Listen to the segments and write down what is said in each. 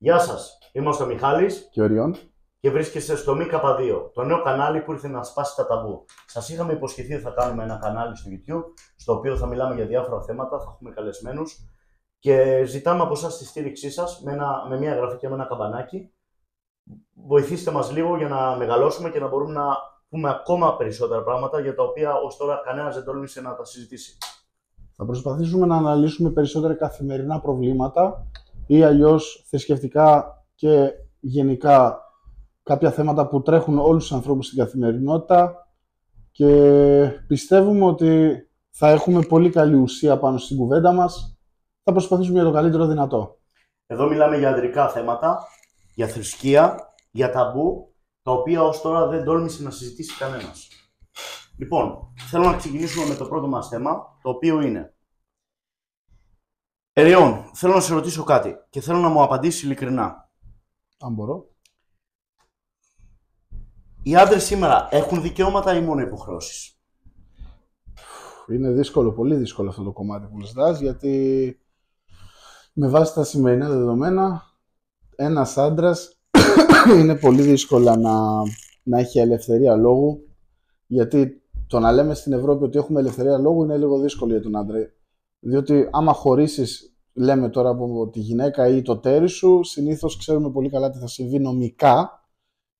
Γεια σας, είμαστε ο Μιχάλης Και ο Ριών. και βρίσκεστε στο ΜΚ2, το νέο κανάλι που ήρθε να σπάσει τα ταμπού. Σας είχαμε υποσχεθεί ότι θα κάνουμε ένα κανάλι στο YouTube, στο οποίο θα μιλάμε για διάφορα θέματα, θα έχουμε καλεσμένους και ζητάμε από εσάς τη στήριξή σας με μια εγγραφή και με ένα καμπανάκι. Βοηθήστε μας λίγο για να μεγαλώσουμε και να μπορούμε να πούμε ακόμα περισσότερα πράγματα για τα οποία ως τώρα κανένας δεν τόλμησε να τα συζητήσει. Θα προσπαθήσουμε να αναλύσουμε περισσότερα καθημερινά προβλήματα ή αλλιώς θρησκευτικά και γενικά κάποια θέματα που τρέχουν όλους τους ανθρώπους στην καθημερινότητα και πιστεύουμε ότι θα έχουμε πολύ καλή ουσία πάνω στην κουβέντα μας. Θα προσπαθήσουμε για το καλύτερο δυνατό. Εδώ μιλάμε για αντρικά θέματα, για θρησκεία, για ταμπού, τα οποία ως τώρα δεν τόλμησε να συζητήσει κανένας. Λοιπόν, θέλω να ξεκινήσουμε με το πρώτο μας θέμα, το οποίο είναι Ριών, θέλω να σε ρωτήσω κάτι και θέλω να μου απαντήσεις ειλικρινά. Αν μπορώ. Οι άντρες σήμερα έχουν δικαιώματα ή μόνο υποχρεώσεις? Είναι δύσκολο, πολύ δύσκολο αυτό το κομμάτι που ζητάς, γιατί με βάση τα σημερινά δεδομένα, ένας άντρας είναι πολύ δύσκολα να έχει ελευθερία λόγου, γιατί το να λέμε στην Ευρώπη ότι έχουμε ελευθερία λόγου είναι λίγο δύσκολο για τον άντρα. Διότι άμα χωρίσεις, λέμε τώρα από τη γυναίκα ή το τέρι σου, συνήθως ξέρουμε πολύ καλά τι θα συμβεί νομικά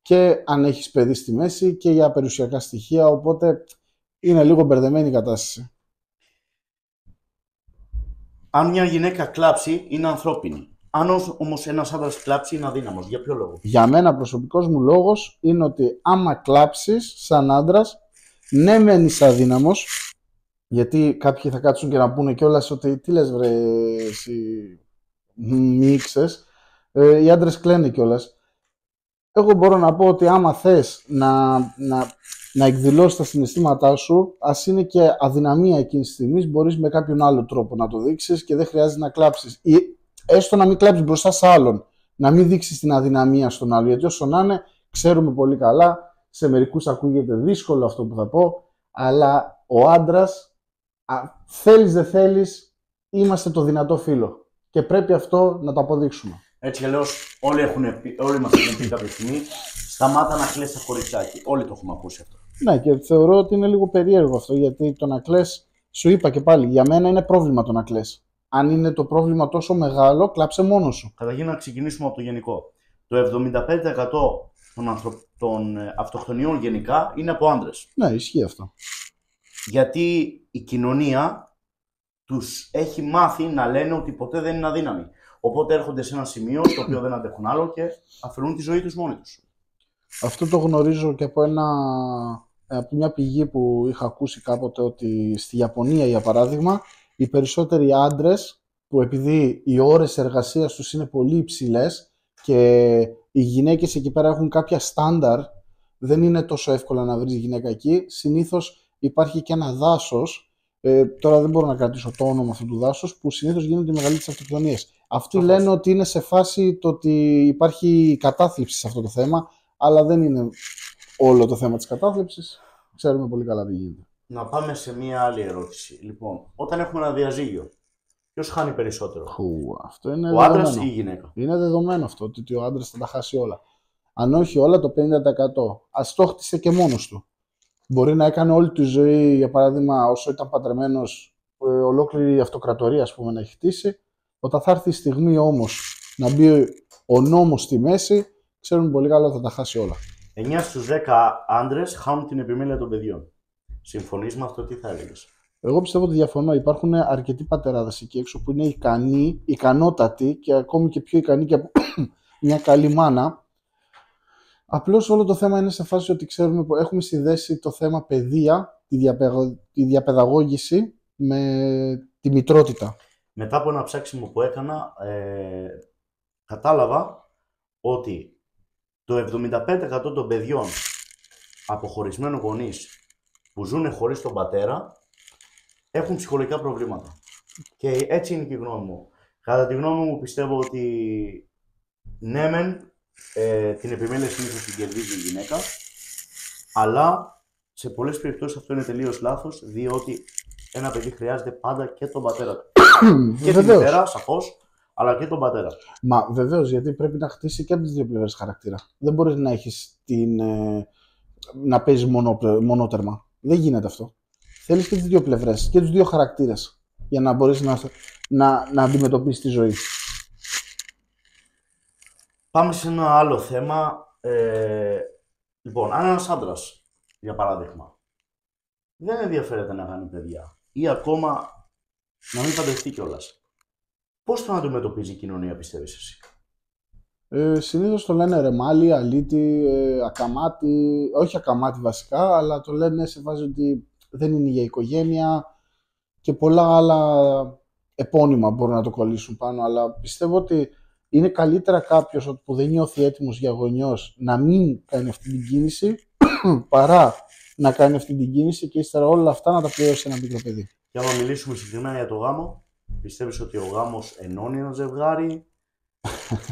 και αν έχεις παιδί στη μέση και για περιουσιακά στοιχεία, οπότε είναι λίγο μπερδεμένη η κατάσταση. Αν μια γυναίκα κλάψει, είναι ανθρώπινη. Αν όμως ένας άντρας κλάψει, είναι αδύναμος. Για ποιο λόγο? Για μένα προσωπικός μου λόγος είναι ότι άμα κλάψεις σαν άντρας, ναι μεν είσαι αδύναμος, γιατί κάποιοι θα κάτσουν και να πούνε κιόλας ότι τι λες βρε εσύ μίξες, οι άντρες κλαίνε κιόλας. Εγώ μπορώ να πω ότι άμα θες να εκδηλώσεις τα συναισθήματά σου, ας είναι και αδυναμία εκείνης της στιγμής, μπορείς με κάποιον άλλο τρόπο να το δείξεις και δεν χρειάζεται να κλάψεις. Ή έστω να μην κλάψεις μπροστά σε άλλον, να μην δείξεις την αδυναμία στον άλλο. Γιατί όσο να είναι, ξέρουμε πολύ καλά, σε μερικούς ακούγεται δύσκολο αυτό που θα πω, αλλά ο άντρας, θέλεις δεν θέλεις, είμαστε το δυνατό φύλο. Και πρέπει αυτό να το αποδείξουμε. Έτσι κι αλλιώς όλοι μας έχουν πει κάποια στιγμή, σταμάτα να κλαις τα κοριτσάκι. Όλοι το έχουμε ακούσει αυτό. Ναι, και θεωρώ ότι είναι λίγο περίεργο αυτό, γιατί το να κλαις, σου είπα και πάλι, για μένα είναι πρόβλημα το να κλαις. Αν είναι το πρόβλημα τόσο μεγάλο, κλάψε μόνος σου. Καταρχήν να ξεκινήσουμε από το γενικό. Το 75% των αυτοκτονιών γενικά είναι από άντρες. Ναι, ισχύει αυτό. Γιατί η κοινωνία τους έχει μάθει να λένε ότι ποτέ δεν είναι αδύναμοι. Οπότε έρχονται σε ένα σημείο στο οποίο δεν αντέχουν άλλο και αφαιρούν τη ζωή τους μόνοι τους. Αυτό το γνωρίζω και από μια πηγή που είχα ακούσει κάποτε, ότι στη Ιαπωνία, για παράδειγμα, οι περισσότεροι άντρες που, επειδή οι ώρες εργασίας τους είναι πολύ υψηλές και οι γυναίκες εκεί πέρα έχουν κάποια στάνταρ, δεν είναι τόσο εύκολο να βρεις γυναίκα εκεί. Συνήθως υπάρχει και ένα δάσος, τώρα δεν μπορώ να κρατήσω το όνομα αυτού του δάσους, που συνήθως γίνονται οι μεγαλύτερες αυτοκτονίες. Αυτοί λένε ότι είναι σε φάση το ότι υπάρχει κατάθλιψη σε αυτό το θέμα, αλλά δεν είναι όλο το θέμα της κατάθλιψης. Ξέρουμε πολύ καλά τι γίνεται. Να πάμε σε μία άλλη ερώτηση. Λοιπόν, όταν έχουμε ένα διαζύγιο, ποιος χάνει περισσότερο? Αυτό είναι ο άντρας δεδομένο. ή η γυναίκα? Είναι δεδομένο αυτό, ότι ο άντρας θα τα χάσει όλα. Αν όχι όλα, το 50%. Ας το χτίσε και μόνος του. Μπορεί να έκανε όλη τη ζωή, για παράδειγμα, όσο ήταν παντρεμένος, ολόκληρη αυτοκρατορία, ας πούμε, να έχει χτίσει. Όταν θα έρθει η στιγμή όμως να μπει ο νόμος στη μέση, ξέρουμε πολύ καλά ότι θα τα χάσει όλα. 9 στους 10 άντρες χάνουν την επιμέλεια των παιδιών. Συμφωνείς με αυτό, τι θα έλεγες? Εγώ πιστεύω ότι διαφωνώ. Υπάρχουν αρκετοί πατεράδες εκεί έξω που είναι ικανοί, ικανότατοι και ακόμη και πιο ικανοί και από μια καλή μάνα. Απλώς όλο το θέμα είναι σε φάση ότι ξέρουμε, έχουμε συνδέσει το θέμα παιδεία, τη διαπαιδαγώγηση με τη μητρότητα. Μετά από ένα ψάξιμο που έκανα, κατάλαβα ότι το 75% των παιδιών από χωρισμένους γονείς που ζουν χωρίς τον πατέρα έχουν ψυχολογικά προβλήματα. Και έτσι είναι και η γνώμη μου. Κατά τη γνώμη μου πιστεύω ότι ναι μεν την επιμέλεια συνήθως την κερδίζει η γυναίκα, αλλά σε πολλές περιπτώσεις αυτό είναι τελείως λάθος, διότι ένα παιδί χρειάζεται πάντα και τον πατέρα του. Και τη μητέρα, σαφώς, αλλά και τον πατέρα. Μα βεβαίως, γιατί πρέπει να χτίσει και από τις δύο πλευρές χαρακτήρα. Δεν μπορείς να έχεις να παίζεις μονότερμα. Δεν γίνεται αυτό. Θέλεις και τις δύο πλευρές και τους δύο χαρακτήρες για να μπορείς να αντιμετωπίσεις τη ζωή. Πάμε σε ένα άλλο θέμα. Λοιπόν, αν ένας άντρας, για παράδειγμα, δεν ενδιαφέρεται να κάνει παιδιά ή ακόμα να μην παντρευτεί κιόλας, πώς τον αντιμετωπίζει η κοινωνία, πιστεύεις εσύ? Συνήθως το λένε ρεμάλι, αλήτη, ακαμάτι, όχι ακαμάτι βασικά, αλλά το λένε σε βάση ότι δεν είναι για οικογένεια και πολλά άλλα επώνυμα μπορούν να το κολλήσουν πάνω, αλλά πιστεύω ότι είναι καλύτερα κάποιος που δεν νιώθει έτοιμος για γονιός να μην κάνει αυτή την κίνηση παρά να κάνει αυτή την κίνηση και ύστερα όλα αυτά να τα πληρώσει ένα μικρό παιδί. Και άμα μιλήσουμε συγκεκριμένα για το γάμο, πιστεύεις ότι ο γάμος ενώνει ένα ζευγάρι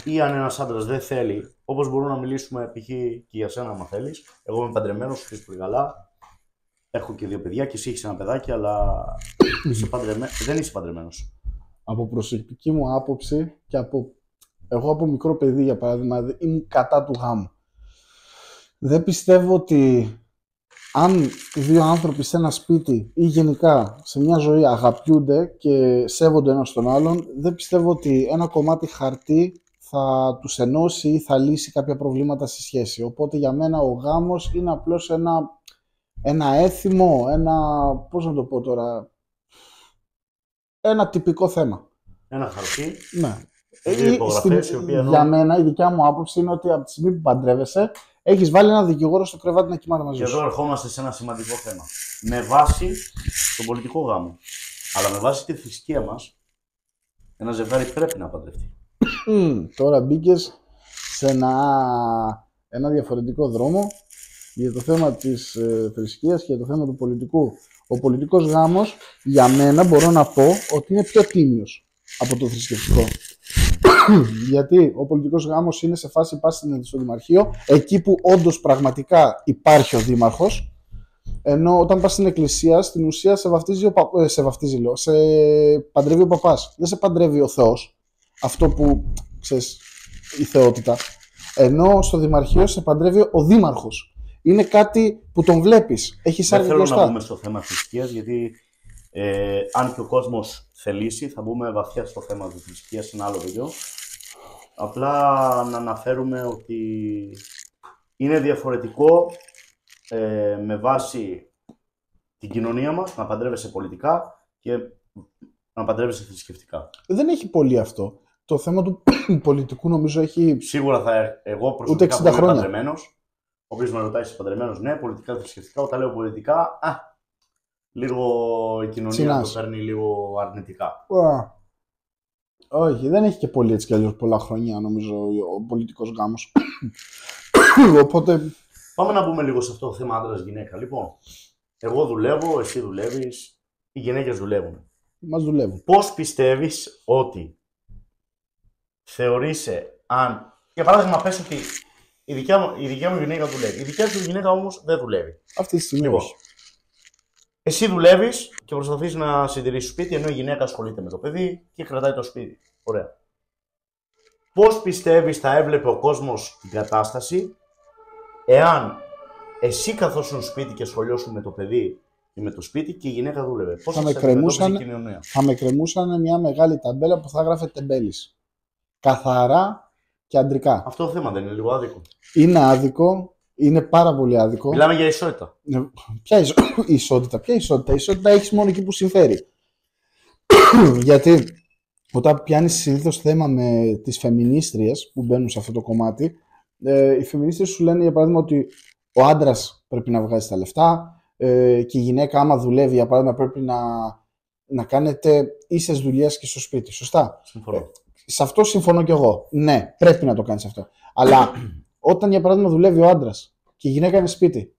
ή αν ένας άντρας δεν θέλει, όπως μπορούμε να μιλήσουμε π.χ. και για σένα, άμα θέλεις. Εγώ είμαι παντρεμένος, ξέρεις πολύ καλά. Έχω και δύο παιδιά και εσύ έχεις ένα παιδάκι, αλλά δεν είσαι παντρεμένος. Από προσωπική μου άποψη και εγώ από μικρό παιδί, για παράδειγμα, ήμουν κατά του γάμου. Δεν πιστεύω ότι αν δύο άνθρωποι σε ένα σπίτι ή γενικά σε μια ζωή αγαπιούνται και σέβονται ένας τον άλλον, δεν πιστεύω ότι ένα κομμάτι χαρτί θα τους ενώσει ή θα λύσει κάποια προβλήματα στη σχέση. Οπότε για μένα ο γάμος είναι απλώς ένα έθιμο, πώς να το πω τώρα, ένα τυπικό θέμα. Ένα χαρτί. Ναι. Για μένα η δικιά μου άποψη είναι ότι από τη στιγμή που παντρεύεσαι, έχεις βάλει ένα δικηγόρο στο κρεβάτι να κοιμάται μαζί σου. Και εδώ ερχόμαστε σε ένα σημαντικό θέμα. Με βάση τον πολιτικό γάμο, αλλά με βάση τη θρησκεία μας, ένα ζευγάρι πρέπει να παντρευτεί. Τώρα μπήκες σε ένα διαφορετικό δρόμο για το θέμα της θρησκείας και για το θέμα του πολιτικού. Ο πολιτικός γάμος, για μένα, μπορώ να πω ότι είναι πιο τίμιος από το θρησκευτικό. Γιατί ο πολιτικός γάμος είναι σε φάση πας στο δημαρχείο, εκεί που όντως πραγματικά υπάρχει ο δήμαρχος, ενώ όταν πας στην εκκλησία, στην ουσία σε παντρεύει ο παπάς. Δεν σε παντρεύει ο Θεός, αυτό που ξέρεις, η θεότητα. Ενώ στο δημαρχείο σε παντρεύει ο δήμαρχος. Είναι κάτι που τον βλέπεις. Έχει σαν δεν θέλω να μπούμε στο θέμα θρησκείας, γιατί αν και ο κόσμος θελήσει, θα μπούμε βαθιά στο θέμα της θρησκείας σε ένα άλλο βίντεο. Απλά να αναφέρουμε ότι είναι διαφορετικό με βάση την κοινωνία μας να παντρεύεσαι πολιτικά και να παντρεύεσαι θρησκευτικά. Δεν έχει πολύ αυτό. Το θέμα του πολιτικού νομίζω έχει. Σίγουρα εγώ προσωπικά είμαι παντρεμένος. Όποιος με ρωτάει, είσαι παντρεμένος? Ναι, πολιτικά, θρησκευτικά. Όταν λέω πολιτικά, λίγο η κοινωνία το παίρνει λίγο αρνητικά. Όχι, δεν έχει και πολύ έτσι κι αλλιώς πολλά χρόνια νομίζω ο πολιτικός γάμος. Οπότε. Πάμε να μπούμε λίγο σε αυτό το θέμα άντρας-γυναίκα. Λοιπόν, εγώ δουλεύω, εσύ δουλεύεις, οι γυναίκες δουλεύουν. Μας δουλεύουν. Πώς πιστεύεις ότι θεωρείσαι, αν, για παράδειγμα, πες ότι η δικιά μου γυναίκα δουλεύει, η δικιά σου γυναίκα όμως δεν δουλεύει. Αυτή τη στιγμή λοιπόν, όχι. Εσύ δουλεύεις και προσπαθείς να συντηρήσεις το σπίτι, ενώ η γυναίκα ασχολείται με το παιδί και κρατάει το σπίτι. Ωραία. Πώς πιστεύεις θα έβλεπε ο κόσμος την κατάσταση εάν εσύ καθόσουν σπίτι και σχολιώσουν με το παιδί και με το σπίτι και η γυναίκα δούλευε? Πώς θα με κρεμούσαν μια μεγάλη ταμπέλα που θα γράφε τεμπέλης. Καθαρά και αντρικά. Αυτό το θέμα δεν είναι λίγο άδικο? Είναι άδικο. Είναι πάρα πολύ άδικο. Μιλάμε για ισότητα. Ποια ισότητα? Ποια ισότητα? Η ισότητα έχεις μόνο εκεί που συμφέρει. Γιατί όταν πιάνεις συνήθως θέμα με τις φεμινίστριες που μπαίνουν σε αυτό το κομμάτι, οι φεμινίστριες σου λένε για παράδειγμα ότι ο άντρας πρέπει να βγάζει τα λεφτά και η γυναίκα άμα δουλεύει για παράδειγμα πρέπει να κάνετε ίσες δουλειές και στο σπίτι. Σωστά? Συμφωνώ. Σε αυτό συμφωνώ κι εγώ. Ναι, πρέπει να το κάνεις αυτό. Αλλά όταν για παράδειγμα δουλεύει ο άντρας και η γυναίκα είναι σπίτι.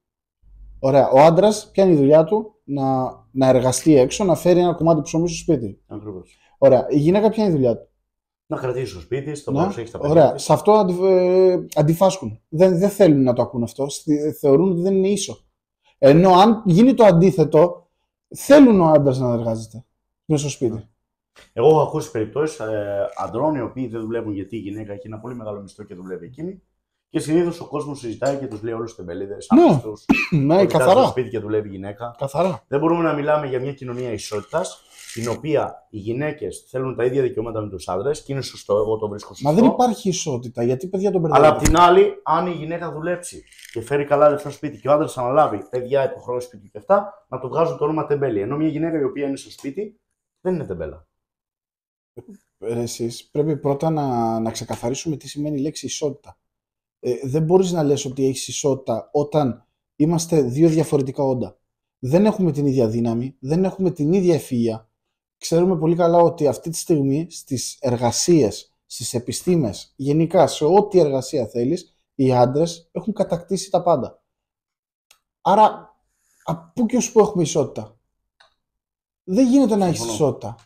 Ωραία. Ο άντρας πιάνει η δουλειά του να εργαστεί έξω, να φέρει ένα κομμάτι ψωμί στο σπίτι. Ακριβώς. Ωραία. Η γυναίκα πιάνει η δουλειά του. Να κρατήσει το σπίτι, στο πώς έχει τα παιδιά. Ωραία. Σε αυτό αντιφάσκουν. Δεν θέλουν να το ακούν αυτό. Θεωρούν ότι δεν είναι ίσο. Ενώ αν γίνει το αντίθετο, θέλουν ο άντρας να εργάζεται μέσα στο σπίτι. Εγώ έχω ακούσει περιπτώσεις αντρών οι οποίοι δεν δουλεύουν γιατί η γυναίκα έχει ένα πολύ μεγάλο μισθό και δουλεύει εκείνη. Και συνήθως ο κόσμος συζητάει και τους λέει όλους τεμπελίδες, άμυστους, ότι καθαρά στο σπίτι και δουλεύει η γυναίκα. Καθαρά. Δεν μπορούμε να μιλάμε για μια κοινωνία ισότητας, στην οποία οι γυναίκες θέλουν τα ίδια δικαιώματα με τους άντρες και είναι σωστό, εγώ το βρίσκω σωστό. Μα δεν υπάρχει ισότητα, γιατί παιδιά τον μπερδεύουν. Αλλά απ' την άλλη, αν η γυναίκα δουλέψει και φέρει καλά λεφτά στο σπίτι και ο άντρας αναλάβει παιδιά, υποχρεώσεις σπίτι και αυτά, να το βγάζουν το όνομα τεμπέλη. Ενώ μια γυναίκα η οποία είναι στο σπίτι δεν είναι τεμπέλα. Εσείς πρέπει πρώτα να ξεκαθαρίσουμε τι σημαίνει η λέξη ισότητα. Δεν μπορείς να λες ότι έχεις ισότητα όταν είμαστε δύο διαφορετικά όντα. Δεν έχουμε την ίδια δύναμη, δεν έχουμε την ίδια ευφυΐα. Ξέρουμε πολύ καλά ότι αυτή τη στιγμή στις εργασίες, στις επιστήμες, γενικά σε ό,τι εργασία θέλεις, οι άντρες έχουν κατακτήσει τα πάντα. Άρα, από πού και ως πού έχουμε ισότητα? Δεν γίνεται να έχεις ισότητα.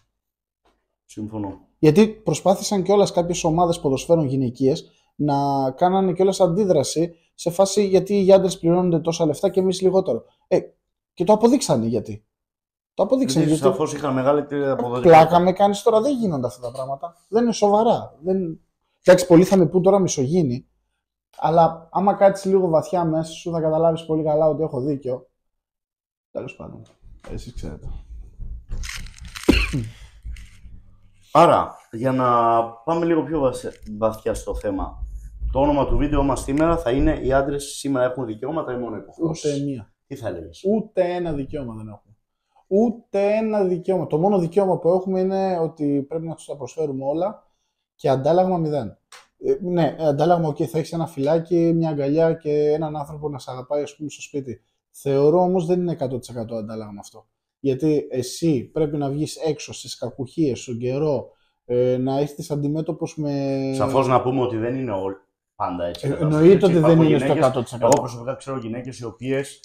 Συμφωνώ. Γιατί προσπάθησαν κιόλας κάποιες ομάδες ποδοσφαίρων γυναικείες να κάνανε κιόλας αντίδραση σε φάση γιατί οι άντρες πληρώνονται τόσα λεφτά και εμείς λιγότερο. Και το αποδείξανε γιατί. Το αποδείξανε γιατί. Σαφώς είχαν μεγάλη αποδοτικότητα. Πλάκα με κάνεις τώρα, δεν γίνονται αυτά τα πράγματα. Δεν είναι σοβαρά. Εντάξει, πολλοί θα με πούν τώρα μισογίνοι, αλλά άμα κάτσεις λίγο βαθιά μέσα σου θα καταλάβεις πολύ καλά ότι έχω δίκιο. Τέλος πάντων. Εσείς ξέρετε. Άρα, για να πάμε λίγο πιο βαθιά στο θέμα. Το όνομα του βίντεο μας σήμερα θα είναι «Οι άντρες σήμερα έχουν δικαιώματα ή μόνο υποχρεώσεις?» Ούτε μία. Τι θα έλεγες? Ούτε ένα δικαίωμα δεν έχουμε. Ούτε ένα δικαίωμα. Το μόνο δικαίωμα που έχουμε είναι ότι πρέπει να τους τα προσφέρουμε όλα και αντάλλαγμα 0. Ναι, αντάλλαγμα, θα έχεις ένα φυλάκι, μια αγκαλιά και έναν άνθρωπο να σε αγαπάει, ας πούμε, στο σπίτι. Θεωρώ όμως δεν είναι 100% αντάλλαγμα αυτό. Γιατί εσύ πρέπει να βγεις έξω στις κακουχίες, στον καιρό, να έρθεις αντιμέτωπος με. Σαφώς να πούμε ότι δεν είναι όλοι πάντα έτσι. Εννοείται ότι δεν είναι στο 100%. Εγώ προσωπικά ξέρω γυναίκες οι οποίες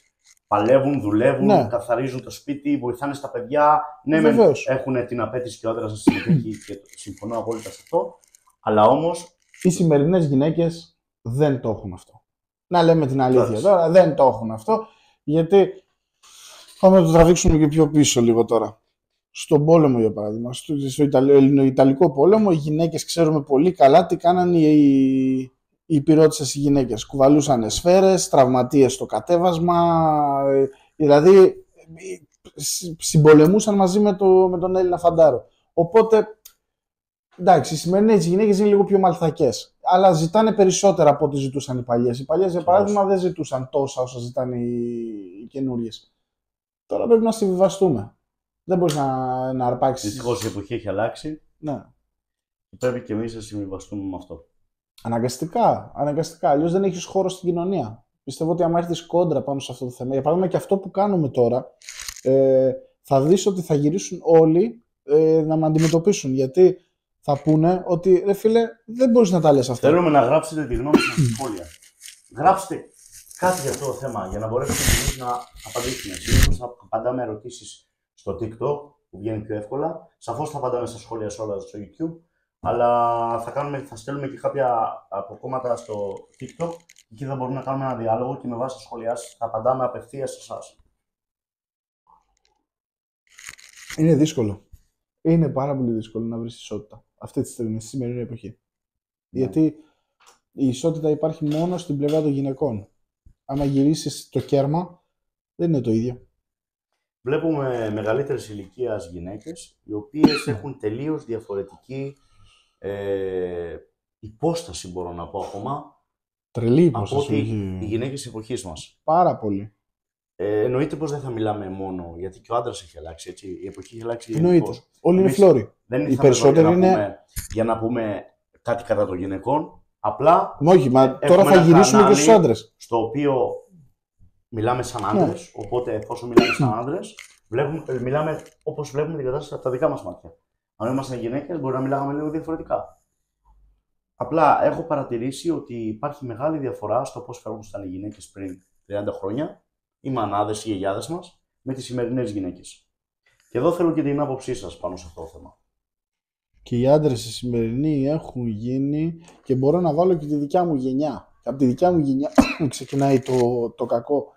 παλεύουν, δουλεύουν, καθαρίζουν το σπίτι, βοηθάνε στα παιδιά. Ναι, έχουν την απέτηση και ο άντρας να συμμετέχει και συμφωνώ απόλυτα σε αυτό. Αλλά όμως. Οι σημερινές γυναίκες δεν το έχουν αυτό. Να λέμε την αλήθεια τώρα, δεν το έχουν αυτό. Γιατί. Πάμε να το τραβήξουμε και πιο πίσω λίγο τώρα. Στον πόλεμο, για παράδειγμα, στο Ελληνο-Ιταλικό πόλεμο, οι γυναίκες ξέρουμε πολύ καλά τι κάνανε οι υπηρώτισσες οι γυναίκες. Κουβαλούσαν σφαίρες, τραυματίες στο κατέβασμα, δηλαδή συμπολεμούσαν μαζί με τον Έλληνα φαντάρο. Οπότε, εντάξει, οι σημερινές γυναίκες είναι λίγο πιο μαλθακές, αλλά ζητάνε περισσότερα από ό,τι ζητούσαν οι παλιές. Οι παλιές, για παράδειγμα, δεν ζητούσαν τόσα όσα ζητάνε οι καινούριες. Τώρα πρέπει να συμβιβαστούμε. Δεν μπορείς να αρπάξεις. Δυστυχώς η εποχή έχει αλλάξει. Ναι. Πρέπει και εμείς να συμβιβαστούμε με αυτό. Αναγκαστικά. Αλλιώς δεν έχεις χώρο στην κοινωνία. Πιστεύω ότι άμα έρθεις κόντρα πάνω σε αυτό το θέμα, για παράδειγμα και αυτό που κάνουμε τώρα, θα δεις ότι θα γυρίσουν όλοι να με αντιμετωπίσουν. Γιατί θα πούνε ότι ρε φίλε, δεν μπορείς να τα λες αυτά. Θέλουμε να γράψετε τη γνώμη σας στα σχόλια. Γράψτε κάτι για αυτό το θέμα για να μπορέσουμε εμείς να απαντήσουμε. Συνήθως θα απαντάμε ερωτήσεις στο TikTok που βγαίνει πιο εύκολα. Σαφώς θα απαντάμε στα σχόλια σε όλα στο YouTube. Αλλά θα στέλνουμε και κάποια αποκόμματα στο TikTok. Εκεί θα μπορούμε να κάνουμε ένα διάλογο και με βάση τα σχόλιά σας θα απαντάμε απευθείας σε εσάς. Είναι δύσκολο. Είναι πάρα πολύ δύσκολο να βρεις ισότητα αυτή τη στιγμή, στη σημερινή εποχή. Γιατί η ισότητα υπάρχει μόνο στην πλευρά των γυναικών. Άμα γυρίσεις το κέρμα, δεν είναι το ίδιο. Βλέπουμε μεγαλύτερης ηλικίας γυναίκες, οι οποίες έχουν τελείως διαφορετική υπόσταση, μπορώ να πω ακόμα. Τρελή υπόσταση. Από ότι οι γυναίκες της εποχής μας. Πάρα πολύ. Εννοείται πως δεν θα μιλάμε μόνο, γιατί και ο άντρας έχει αλλάξει, έτσι. Η εποχή έχει αλλάξει. Εννοείται. Όλοι είναι φλόροι. Δεν είναι περισσότεροι για να πούμε κάτι κατά των γυναικών. Απλά. Όχι, μα τώρα θα γυρίσουμε και στους άντρες. Στο οποίο μιλάμε σαν άντρες. Ναι. Οπότε, εφόσον μιλάμε σαν άντρες, μιλάμε όπως βλέπουμε την κατάσταση από τα δικά μας μάτια. Αν ήμασταν γυναίκες, μπορεί να μιλάγαμε λίγο διαφορετικά. Απλά έχω παρατηρήσει ότι υπάρχει μεγάλη διαφορά στο πώς φέρονταν οι γυναίκες πριν 30 χρόνια, οι μανάδες, οι γιαγιάδες μας, με τις σημερινές γυναίκες. Και εδώ θέλω και την άποψή σας πάνω σε αυτό το θέμα. Και οι άντρες οι σημερινοί έχουν γίνει, και μπορώ να βάλω και τη δικιά μου γενιά. Από τη δικιά μου γενιά ξεκινάει το κακό.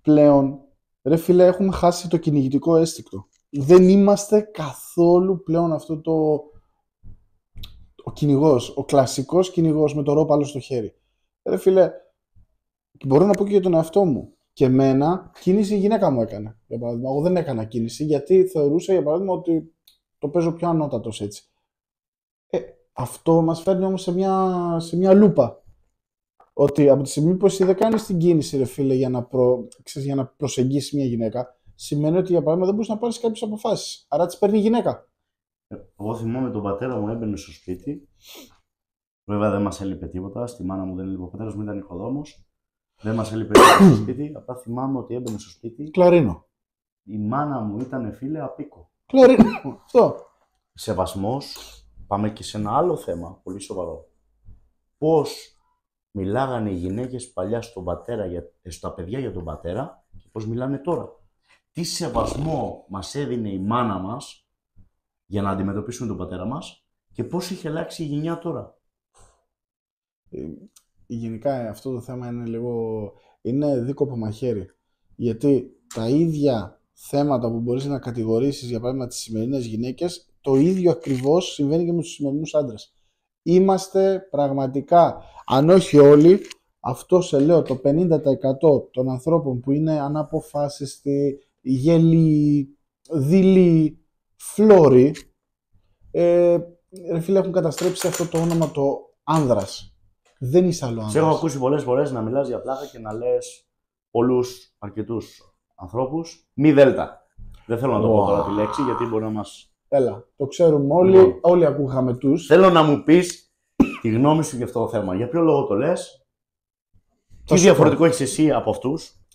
Πλέον, ρε φίλε, έχουμε χάσει το κυνηγητικό αίσθηκτο. δεν είμαστε καθόλου πλέον αυτό ο κυνηγός, ο κλασικός κυνηγός με το ρόπαλο στο χέρι. Ρε φίλε, μπορώ να πω και για τον εαυτό μου. Και εμένα, κίνηση η γυναίκα μου έκανε. Για παράδειγμα, εγώ δεν έκανα κίνηση γιατί θεωρούσα, για παράδειγμα, ότι το παίζω πιο ανώτατος έτσι. Αυτό μας φέρνει όμως σε μια λούπα. Ότι από τη στιγμή που εσύ δεν κάνεις την κίνηση, ρε φίλε, για να προσεγγίσεις μια γυναίκα, σημαίνει ότι, για παράδειγμα, δεν μπορείς να πάρεις κάποιες αποφάσεις. Άρα τις παίρνει η γυναίκα. Εγώ θυμάμαι τον πατέρα μου έμπαινε στο σπίτι. Βέβαια δεν μας έλειπε τίποτα. Στη μάνα μου δεν έλειπε. Ο πατέρας μου ήταν οικοδόμος. Δεν μας έλειπε τίποτα στο σπίτι. Απλά θυμάμαι ότι έμπαινε στο σπίτι. Κλαρίνο. Η μάνα μου ήταν, φίλε, απίκο. Κλαρίνο. Αυτό. Σεβασμός. Πάμε και σε ένα άλλο θέμα, πολύ σοβαρό. Πώς μιλάγανε οι γυναίκες παλιά στα παιδιά για τον πατέρα και πώς μιλάνε τώρα. Τι σεβασμό μας έδινε η μάνα μας για να αντιμετωπίσουμε τον πατέρα μας και πώς είχε αλλάξει η γενιά τώρα. Γενικά αυτό το θέμα είναι δίκοπο μαχαίρι. Γιατί τα ίδια θέματα που μπορείς να κατηγορήσεις, για παράδειγμα, τις σημερινές γυναίκες, το ίδιο ακριβώς συμβαίνει και με τους σημερινούς άντρες. Είμαστε πραγματικά, αν όχι όλοι, αυτό σε λέω, το 50% των ανθρώπων που είναι αναποφάσιστοι, γελοί, δειλοί, φλόροι, ρε φίλε, έχουν καταστρέψει αυτό το όνομα το άνδρας. Δεν είσαι άλλο άνδρας. Σε έχω ακούσει πολλές φορές να μιλάς για πλάκα και να λες αρκετούς ανθρώπους μη δέλτα. Δεν θέλω να το πω τώρα τη λέξη γιατί μπορεί να μας... Έλα, το ξέρουμε όλοι, όλοι ακούγαμε τους. Θέλω να μου πεις τη γνώμη σου για αυτό το θέμα. Για ποιο λόγο το λες, τι διαφορετικό έχεις εσύ από αυτούς.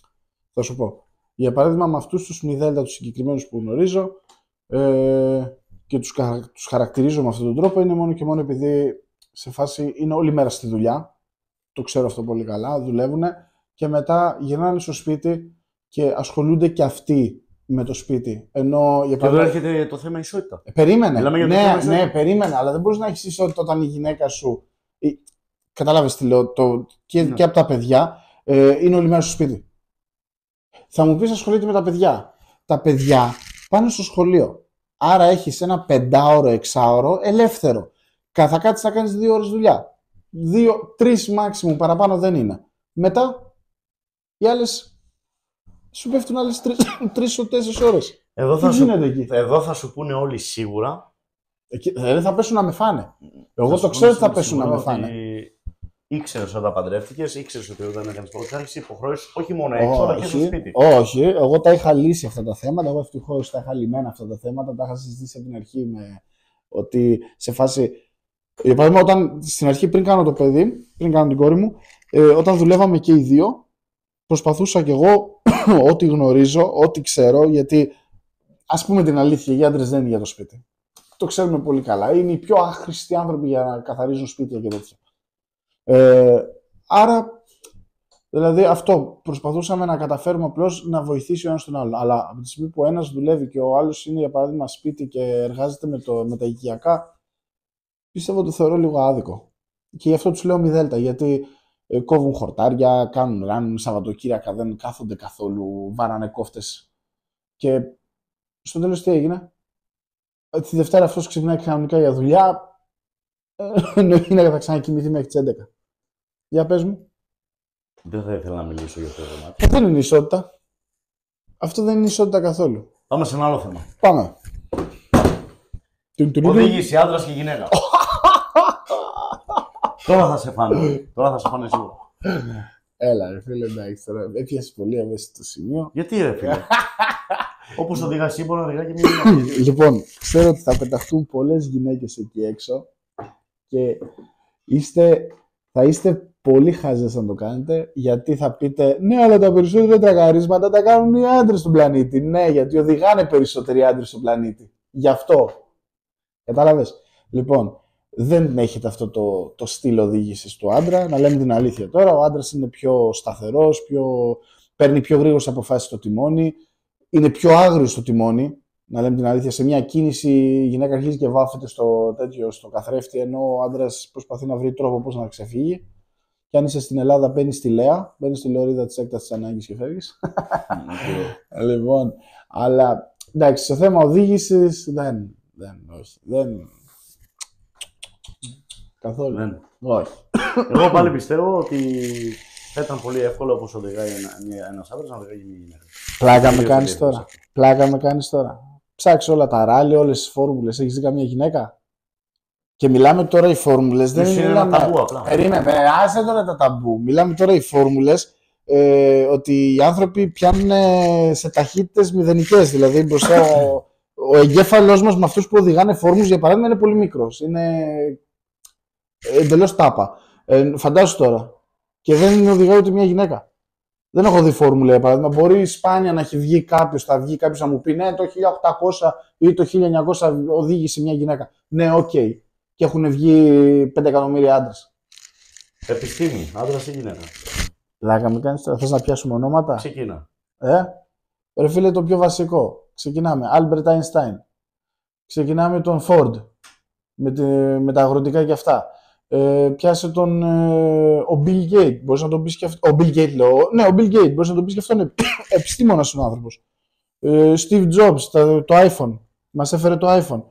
Θα σου πω. Για παράδειγμα, με αυτούς τους μη δέλτα, τους συγκεκριμένους που γνωρίζω και τους χαρακτηρίζω με αυτόν τον τρόπο, είναι μόνο και μόνο επειδή σε φάση είναι όλη μέρα στη δουλειά. Το ξέρω αυτό πολύ καλά, δουλεύουν και μετά γυρνάνε στο σπίτι και ασχολούνται και αυτοί με το σπίτι. Ενώ, για και εδώ έρχεται το θέμα ισότητα. Περίμενε. Ναι, περίμενε, αλλά δεν μπορείς να έχεις ισότητα όταν η γυναίκα σου. Κατάλαβες τι λέω, και από τα παιδιά είναι όλη μέρα στο σπίτι. Θα μου πεις ασχολείται με τα παιδιά. Τα παιδιά πάνε στο σχολείο. Άρα έχεις ένα 5ωρο, 6ωρο ελεύθερο. Θα κάτσεις να κάνεις 2 ώρες δουλειά. 2-3 maximum, παραπάνω δεν είναι. Μετά οι άλλες σου πέφτουν άλλες 3-4 ώρες. Εδώ θα σου πούνε όλοι σίγουρα. Δεν θα πέσουν να με φάνε. Εγώ το ξέρω ότι θα πέσουν να με φάνε. Ήξερες όταν παντρεύτηκες, ήξερες ότι όταν έκανες πρώτη, θα έχεις υποχρεώσεις όχι μόνο έξω, αλλά και στο σπίτι. Όχι, εγώ τα είχα λύσει αυτά τα θέματα. Εγώ ευτυχώς τα είχα λυμμένα αυτά τα θέματα. Τα είχα συζητήσει από την αρχή με ότι σε φάση. Για παράδειγμα, όταν στην αρχή πριν κάνω το παιδί, πριν κάνω την κόρη μου, όταν δουλεύαμε και οι δύο, προσπαθούσα κι εγώ ό,τι γνωρίζω, ό,τι ξέρω, γιατί ας πούμε την αλήθεια, οι άντρες δεν είναι για το σπίτι. Το ξέρουμε πολύ καλά. Είναι οι πιο άχρηστοι άνθρωποι για να καθαρίζουν σπίτια και τέτοια. Άρα, δηλαδή αυτό προσπαθούσαμε να καταφέρουμε απλώς να βοηθήσει ο ένας τον άλλο. Αλλά από τη στιγμή που ο ένας δουλεύει και ο άλλος είναι για παράδειγμα σπίτι και εργάζεται με τα οικιακά, πιστεύω ότι το θεωρώ λίγο άδικο. Και γι' αυτό τους λέω μη δέλτα, γιατί κόβουν χορτάρια, κάνουν Σαββατοκύριακα, δεν κάθονται καθόλου, βάρανε κόφτες. Και στο τέλος τι έγινε? Τη Δευτέρα αυτός ξυπνάει κανονικά για δουλειά, ενώ θα ξανακοιμηθεί μέχρι τις 11. Για πες μου. Δεν θα ήθελα να μιλήσω για αυτό το θέμα. Δεν είναι ισότητα. Αυτό δεν είναι ισότητα καθόλου. Πάμε σε ένα άλλο θέμα. Πάμε. Οδήγηση άντρας και γυναίκα. Τώρα θα σε φάνε. Τώρα θα σε φάνε σίγουρα. Έλα ρε φίλε, εντάξει τώρα. Έπιασες πολύ ευαίσθητο σημείο. Γιατί ρε φίλε? Όπως οδηγά εσύ μπορεί να οδηγά και μια γυναίκα. Λοιπόν, ξέρω ότι θα πεταχτούν πολλές γυναίκες εκεί έξω και θα είστε πολύ χάζες να το κάνετε, γιατί θα πείτε ναι, αλλά τα περισσότερα τραγαρίσματα τα κάνουν οι άντρες στον πλανήτη. Ναι, γιατί οδηγάνε περισσότεροι άντρες στον πλανήτη. Γι' αυτό. Κατάλαβες? Λοιπόν, δεν έχετε αυτό το στυλ οδήγησης του άντρα. Να λέμε την αλήθεια τώρα. Ο άντρας είναι πιο σταθερός, παίρνει πιο γρήγορες αποφάσεις στο τιμόνι, είναι πιο άγριος στο τιμόνι. Να λέμε την αλήθεια, σε μια κίνηση η γυναίκα αρχίζει και βάφεται στο καθρέφτη, ενώ ο άντρας προσπαθεί να βρει τρόπο πώς να ξεφύγει. Και αν είσαι στην Ελλάδα, μπαίνεις στη Λέα, μπαίνεις στη λωρίδα της έκτασης ανάγκης και φεύγεις. Λοιπόν, αλλά Εντάξει, στο θέμα οδήγησης δεν. Καθόλου. Δεν. Όχι. Εγώ πάλι πιστεύω ότι θα ήταν πολύ εύκολο όπως οδηγάει ένας άντρας να οδηγάει μια γυναίκα. Πλάκα με κάνεις τώρα. Ψάξε όλα τα ράλι, όλες τις φόρμουλες. Έχεις δει καμία γυναίκα? Και μιλάμε τώρα οι φόρμουλες. Δεν είναι ένα ταμπού απλά. Περίμενε, άσε τώρα τα ταμπού. Μιλάμε τώρα οι φόρμουλες ότι οι άνθρωποι πιάνουν σε ταχύτητες μηδενικές. Δηλαδή μπροστά ο εγκέφαλός μας με αυτούς που οδηγάνε φόρμουλες, για παράδειγμα, είναι πολύ μικρός. Είναι εντελώς τάπα. Φαντάσου τώρα. Και δεν οδηγάει ούτε μια γυναίκα. Δεν έχω δει φόρμουλα, για παράδειγμα. Μπορεί σπάνια να έχει βγει κάποιος, θα βγει κάποιος να μου πει ναι, το 1800 ή το 1900 οδήγησε μια γυναίκα. Ναι, οκ. Και έχουν βγει 5 εκατομμύρια άντρες. Επιστήμη, άντρας ή γυναίκα. Πλάκα με κάνεις τώρα. Θες να πιάσουμε ονόματα? Ξεκίνα. Ρε φίλε, το πιο βασικό. Ξεκινάμε. Albert Einstein. Ξεκινάμε τον Ford. Με τα αγροτικά και αυτά. Πιάσε τον ο Bill Gates. Μπορείς να τον πεις και αυτό. Ο Bill Gates λέω. Ναι, ο Bill Gates. Μπορείς να τον πεις και αυτόν. Επιστήμονας είναι ο άνθρωπος. Steve Jobs, το iPhone. Μας έφερε το iPhone.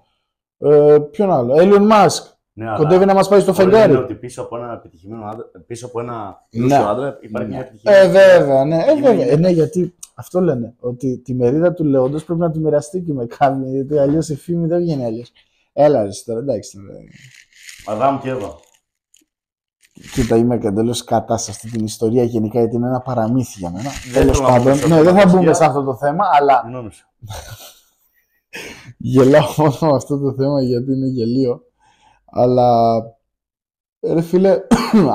Ποιον άλλο? Elon Musk. Ναι, κοντεύει να μας πάει στο φεγγάρι. Είναι ότι πίσω από ένα επιτυχημένο άντρα, πίσω από ένα πλούσιο άντρα υπάρχει μια επιτυχία. Βέβαια, ναι. Ναι, γιατί αυτό λένε. Ότι τη μερίδα του λέοντος πρέπει να τη μοιραστεί και με κάποιον. Γιατί αλλιώς η φήμη δεν βγαίνει αλλιώς. Έλα, ρε τώρα, εντάξει. Αδάμ και Εύα. Κοίτα, είμαι και εντελώς κατά σε αυτή την ιστορία γενικά, γιατί είναι ένα παραμύθι για μένα. Τέλος πάντων, ναι, δεν θα μπούμε σε αυτό το θέμα, αλλά. Γελάω μόνο με αυτό το θέμα γιατί είναι γελίο. Αλλά, ρε φίλε,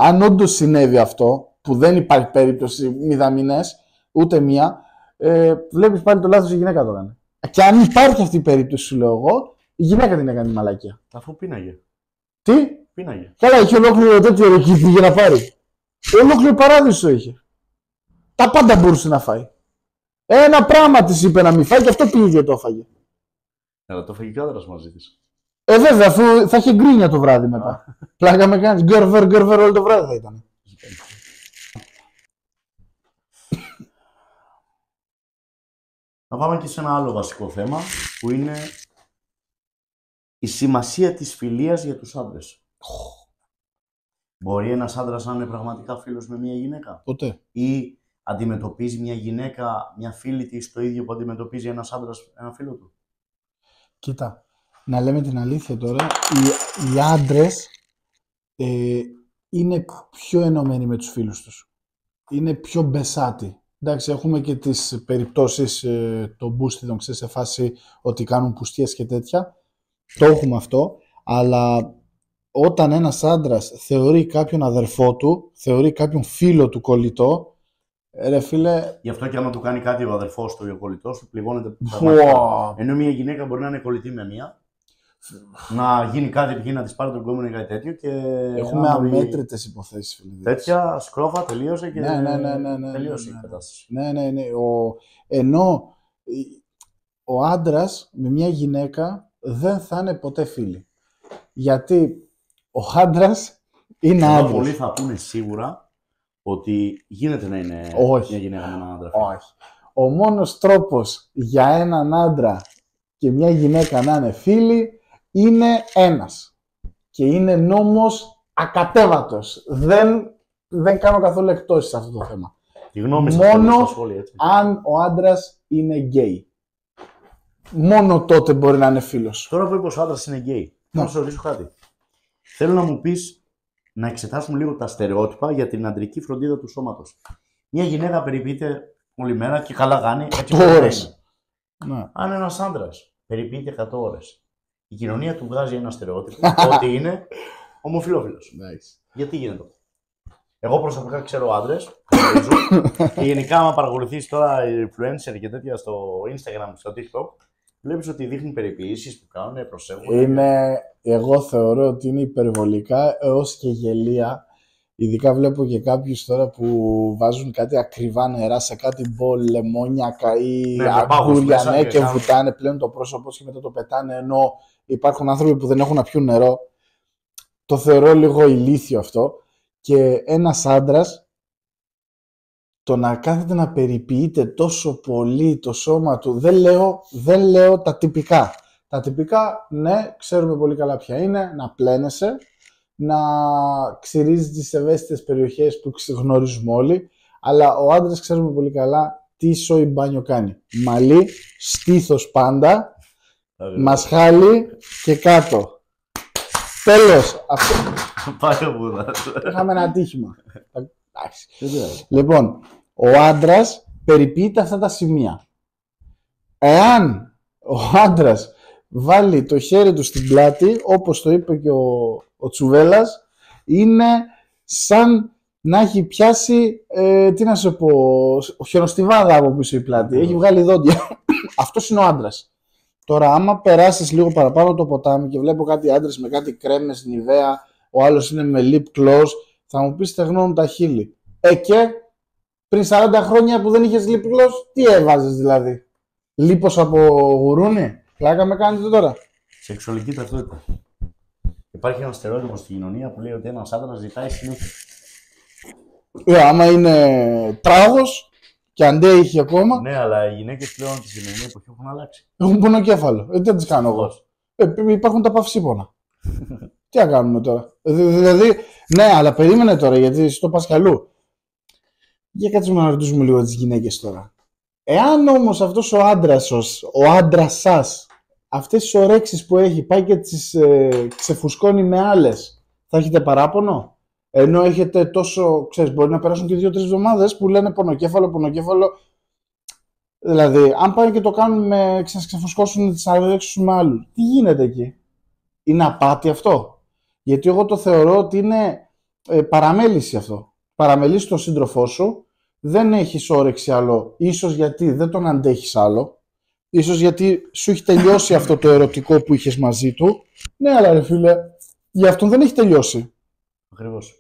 αν όντως συνέβη αυτό, που δεν υπάρχει περίπτωση μηδαμινές, ούτε μία, βλέπεις πάλι το λάθος η γυναίκα το κάνει. Και αν υπάρχει αυτή η περίπτωση, σου λέω εγώ, η γυναίκα την έκανε μαλακία. Αφού πίναγε. Τι? Πίναγε. Καλά, είχε ολόκληρο τέτοιο εκεί για να πάρει. Ολόκληρο παράδεισο είχε. Τα πάντα μπορούσε να φάει. Ένα πράγμα της είπε να μην φάει και αυτό πήγε και το έφαγε. Αλλά το φαγε και ο άντρας μαζί της. Βέβαια, αφού θα είχε γκρίνια το βράδυ μετά. Πλάκα με κάνεις. Γκέρβερ όλο το βράδυ θα ήταν. Να πάμε και σε ένα άλλο βασικό θέμα που είναι η σημασία της φιλίας για τους άντρες. Μπορεί ένας άντρας να είναι πραγματικά φίλος με μια γυναίκα? Ποτέ. Ή αντιμετωπίζει μια γυναίκα, μια φίλη της, το ίδιο που αντιμετωπίζει ένας άντρας ένα φίλο του? Κοίτα, να λέμε την αλήθεια τώρα, οι άντρες είναι πιο ενωμένοι με τους φίλους τους. Είναι πιο μπεσάτοι. Εντάξει, έχουμε και τις περιπτώσεις των μπούστιδων, ξέρεις, σε φάση ότι κάνουν πουστιές και τέτοια. Το έχουμε αυτό, αλλά όταν ένας άντρας θεωρεί κάποιον αδερφό του, θεωρεί κάποιον φίλο του κολλητό, ρε φίλε... Γι' αυτό και άμα του κάνει κάτι ο αδερφός του ή ο κολλητός του, πληγώνεται. Ενώ μια γυναίκα μπορεί να είναι κολλητή με μία, να γίνει κάτι εκεί, να της πάρει τον κόμμα ή κάτι τέτοιο και... Έχουμε αμέτρητες υποθέσεις, φίλε. Τέτοια σκρόφα, τελείωσε και τελείωσε η κατάσταση. Ναι. Ενώ ο άντρας με μια γυναίκα δεν θα είναι ποτέ φίλοι. Γιατί ο άντρας είναι άντρας. Πολλοί θα πούνε σίγουρα ότι γίνεται να είναι μια γυναίκα με έναν άντρα. Όχι. Ο μόνος τρόπος για έναν άντρα και μια γυναίκα να είναι φίλοι είναι ένας. Και είναι νόμος ακατέβατος. Δεν κάνω καθόλου εκτόσεις σε αυτό το θέμα. Τη γνώμη μόνο αν ο άντρας είναι γκέι. Μόνο τότε μπορεί να είναι φίλος. Τώρα που είπες ο άντρας είναι γκέι, να σου ρωτήσω κάτι. Θέλω να μου πεις να εξετάσουμε λίγο τα στερεότυπα για την αντρική φροντίδα του σώματος. Μια γυναίκα περιποιείται όλη μέρα και καλά κάνει 8 ώρες. Ναι. Αν ένας άντρας περιποιείται 100 ώρες, η κοινωνία του βγάζει ένα στερεότυπο ότι είναι ομοφυλόφιλος. Γιατί γίνεται αυτό? Εγώ προσωπικά ξέρω άντρες και γενικά άμα παρακολουθείς τώρα influencer και τέτοια στο Instagram, στο TikTok, βλέπεις ότι δείχνουν περιποίησεις που κάνουν, προσέχουν. Εγώ θεωρώ ότι είναι υπερβολικά έως και γελία. Ειδικά βλέπω και κάποιους τώρα που βάζουν κάτι ακριβά νερά σε κάτι μπολ, λεμόνια ή αγκούρια και βουτάνε πλέον το πρόσωπο και μετά το πετάνε, ενώ υπάρχουν άνθρωποι που δεν έχουν να πιούν νερό. Το θεωρώ λίγο ηλίθιο αυτό. Και ένας άντρας το να κάθεται να περιποιείται τόσο πολύ το σώμα του, δεν λέω τα τυπικά. Τα τυπικά, ναι, ξέρουμε πολύ καλά ποια είναι, να πλένεσαι, να ξυρίζει τις ευαίσθητες περιοχές που γνωρίζουμε όλοι, αλλά ο άντρας ξέρουμε πολύ καλά τι σόι μπάνιο κάνει. Μαλλί, στήθος πάντα, μασχάλι και κάτω. Τέλος. Είχαμε ένα ατύχημα. Λοιπόν, ο άντρας περιποιείται αυτά τα σημεία. Εάν ο άντρας βάλει το χέρι του στην πλάτη, όπως το είπε και ο Τσουβέλλας, είναι σαν να έχει πιάσει, τι να σου πω, χιονοστιβάδα από πίσω η πλάτη. Έχει βγάλει δόντια. Αυτός είναι ο άντρας. Τώρα, άμα περάσεις λίγο παραπάνω το ποτάμι και βλέπω κάτι άντρες με κάτι κρέμες, Νιβαία, ο άλλος είναι με lip gloss, θα μου πεις στεγνώνουν τα χείλη. Και πριν 40 χρόνια που δεν είχες lip gloss, τι έβαζες δηλαδή? Λίπος από γουρούνι? Πλάκα με κάνετε τώρα. Σεξουαλική ταυτότητα. Υπάρχει ένα στερεότυπο στην κοινωνία που λέει ότι ένας άντρας ζητάει συνήθεια. Άμα είναι τράγος και αντέχει ακόμα. Ναι, αλλά οι γυναίκες πλέον τη σημερινή εποχή έχουν αλλάξει. Έχουν πονοκέφαλο. Τι θα τις κάνω εγώ? Υπάρχουν τα παυσίπονα. Τι να κάνουμε τώρα? Δηλαδή, ναι, αλλά περίμενε τώρα γιατί στο πας κι αλλού. Για κάτσουμε να ρωτήσουμε λίγο τις γυναίκες τώρα. Εάν όμως αυτός ο άντρας σας, αυτές τις ορέξεις που έχει, πάει και τις ξεφουσκώνει με άλλες, θα έχετε παράπονο? Ενώ έχετε τόσο, ξέρεις, μπορεί να περάσουν και 2-3 εβδομάδες που λένε πονοκέφαλο. Δηλαδή, αν πάνε και το κάνουν με ξεφουσκώσουν τις ορέξεις με άλλους, τι γίνεται εκεί? Είναι απάτη αυτό? Γιατί εγώ το θεωρώ ότι είναι παραμέληση αυτό. Παραμελείς τον σύντροφό σου, δεν έχεις όρεξη άλλο, ίσως γιατί δεν τον αντέχεις άλλο, ίσως γιατί σου έχει τελειώσει αυτό το ερωτικό που είχες μαζί του. Ναι, αλλά ρε φίλε, για αυτόν δεν έχει τελειώσει. Ακριβώς.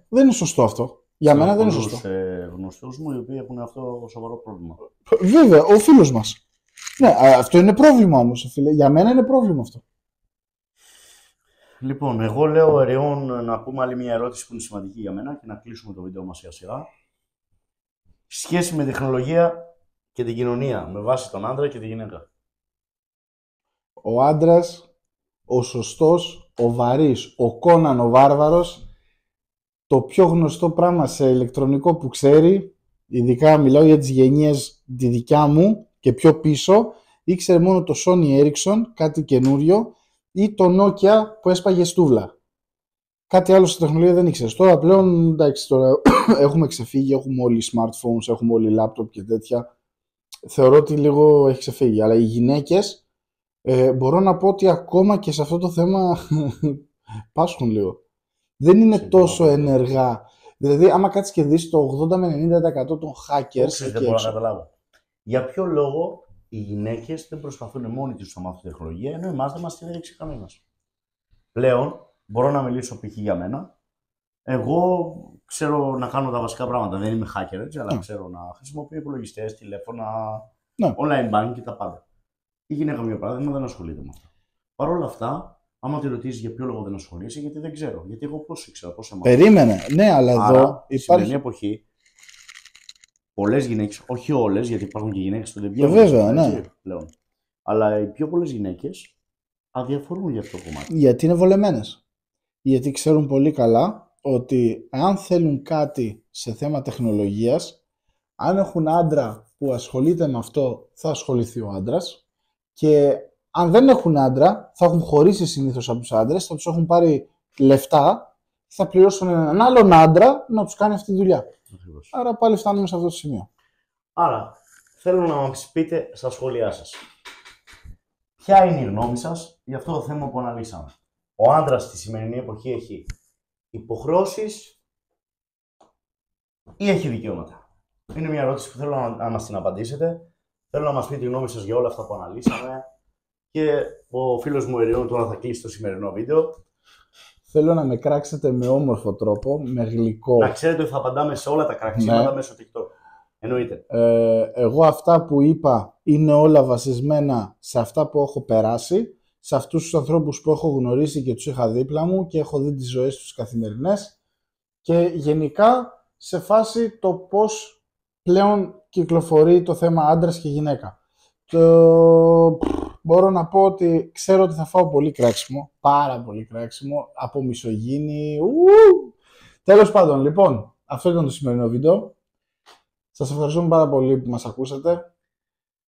Δεν είναι σωστό αυτό. Για μένα δεν είναι σωστό. Γνωστούς μου οι οποίοι έχουν αυτό σοβαρό πρόβλημα. Βέβαια, ο φίλος μας. Ναι, αυτό είναι πρόβλημα όμως, φίλε. Για μένα είναι πρόβλημα αυτό. Λοιπόν, εγώ λέω ερεών να πούμε άλλη μια ερώτηση που είναι σημαντική για μένα και να κλείσουμε το βίντεο μας σιγά. Σχέση με τεχνολογία και την κοινωνία, με βάση τον άντρα και τη γυναίκα. Ο άντρας, ο σωστός, ο βαρύς, ο Κόναν ο βάρβαρος, το πιο γνωστό πράγμα σε ηλεκτρονικό που ξέρει, ειδικά μιλάω για τις γενιές τη δικιά μου και πιο πίσω, ήξερε μόνο το Sony Ericsson, κάτι καινούριο, ή το Nokia που έσπαγε στούβλα. Κάτι άλλο στη τεχνολογία δεν ήξερες. Τώρα πλέον, εντάξει, τώρα έχουμε ξεφύγει, έχουμε όλοι smartphones, έχουμε όλοι laptop και τέτοια. Θεωρώ ότι λίγο έχει ξεφύγει. Αλλά οι γυναίκες, μπορώ να πω ότι ακόμα και σε αυτό το θέμα πάσχουν λίγο. Δεν είναι τόσο ενεργά. Δηλαδή, άμα κάτσεις και δεις το 80 με 90% των hackers. Δεν μπορώ να καταλάβω. Για ποιο λόγο οι γυναίκες δεν προσπαθούν μόνοι τους να μάθουν τεχνολογία, ενώ εμάς δεν μας την έδειξε κανένας? Πλέον, μπορώ να μιλήσω π.χ. για μένα. Εγώ ξέρω να κάνω τα βασικά πράγματα. Δεν είμαι hacker, έτσι, αλλά ξέρω να χρησιμοποιώ υπολογιστές, τηλέφωνα, online banking και τα πάντα. Η γυναίκα μου, για παράδειγμα, δεν ασχολείται με αυτά. Παρ' όλα αυτά, άμα τη ρωτήσεις για ποιο λόγο δεν ασχολείσαι, γιατί δεν ξέρω. Γιατί εγώ πώς ήξερα, πώς έμαθα. Περίμενε. Ναι, αλλά άρα, εδώ υπάρχει. Στην σημερινή εποχή, πολλές γυναίκες, όχι όλες, γιατί υπάρχουν και γυναίκες που δεν βγαίνουν. Βέβαια, ναι. Πλέον. Αλλά οι πιο πολλές γυναίκες αδιαφορούν για αυτό το κομμάτι. Γιατί είναι βολεμένες. Γιατί ξέρουν πολύ καλά ότι αν θέλουν κάτι σε θέμα τεχνολογίας, αν έχουν άντρα που ασχολείται με αυτό, θα ασχοληθεί ο άντρας, και αν δεν έχουν άντρα, θα έχουν χωρίσει συνήθως από τους άντρες, θα τους έχουν πάρει λεφτά, θα πληρώσουν έναν άλλον άντρα να τους κάνει αυτή τη δουλειά. Ακριβώς. Άρα πάλι φτάνουμε σε αυτό το σημείο. Άρα, θέλω να μας πείτε στα σχόλιά σας. Ποια είναι η γνώμη σας για αυτό το θέμα που αναλύσαμε? Ο άντρας στη σημερινή εποχή έχει υποχρεώσεις ή έχει δικαιώματα? Είναι μια ερώτηση που θέλω να μας την απαντήσετε. Θέλω να μας πείτε τη γνώμη σας για όλα αυτά που αναλύσαμε. Και ο φίλος μου Εριών τώρα θα κλείσει το σημερινό βίντεο. Θέλω να με κράξετε με όμορφο τρόπο, με γλυκό. Να ξέρετε ότι θα απαντάμε σε όλα τα κραξίματα μέσω TikTok. Εννοείται. Εγώ αυτά που είπα είναι όλα βασισμένα σε αυτά που έχω περάσει, σε αυτούς τους ανθρώπους που έχω γνωρίσει και τους είχα δίπλα μου και έχω δει τις ζωές τους καθημερινές, και γενικά σε φάση το πώς πλέον κυκλοφορεί το θέμα άντρας και γυναίκα. Μπορώ να πω ότι ξέρω ότι θα φάω πολύ κράξιμο, πάρα πολύ κράξιμο, από μισογίνη. Τέλος πάντων, λοιπόν, αυτό ήταν το σημερινό βίντεο. Σας ευχαριστούμε πάρα πολύ που μας ακούσατε.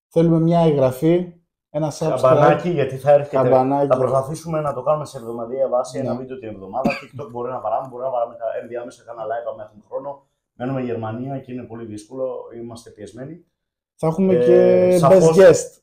Θέλουμε μια εγγραφή, ένα subscribe. Καμπανάκι, γιατί θα έρχεται. Καμπανάκι. Θα προσπαθήσουμε να το κάνουμε σε εβδομαδιαία βάση, ένα βίντεο την εβδομάδα. TikTok μπορεί να παράμε, μπορεί να παράμε ενδιάμεσα κάνα live αν έχουμε χρόνο. Μένουμε Γερμανία και είναι πολύ δύσκολο, είμαστε πιεσμένοι. Θα έχουμε και best guest.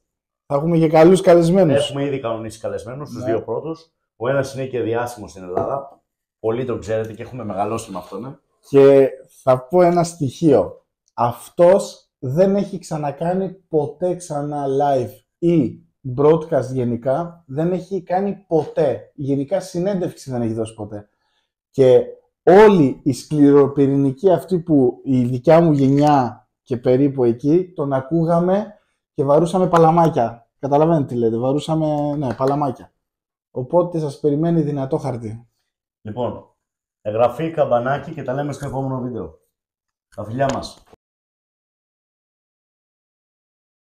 Θα έχουμε και καλούς καλεσμένους. Έχουμε ήδη κανονίσει καλεσμένους, τους δύο πρώτους. Ο ένας είναι και διάσημος στην Ελλάδα. Πολλοί τον ξέρετε και έχουμε μεγαλώσει με αυτόν. Και θα πω ένα στοιχείο. Αυτός δεν έχει ξανακάνει ποτέ ξανά live ή broadcast γενικά. Δεν έχει κάνει ποτέ. Γενικά συνέντευξη δεν έχει δώσει ποτέ. Και όλοι οι σκληροπυρηνικοί αυτοί που η δικιά μου γενιά και περίπου εκεί, τον ακούγαμε και βαρούσαμε παλαμάκια. Καταλαβαίνετε τι λέτε, βαρούσαμε, ναι, παλαμάκια. Οπότε σας περιμένει δυνατό χαρτί. Λοιπόν, εγγραφή, καμπανάκι και τα λέμε στο επόμενο βίντεο. Τα φιλιά μας.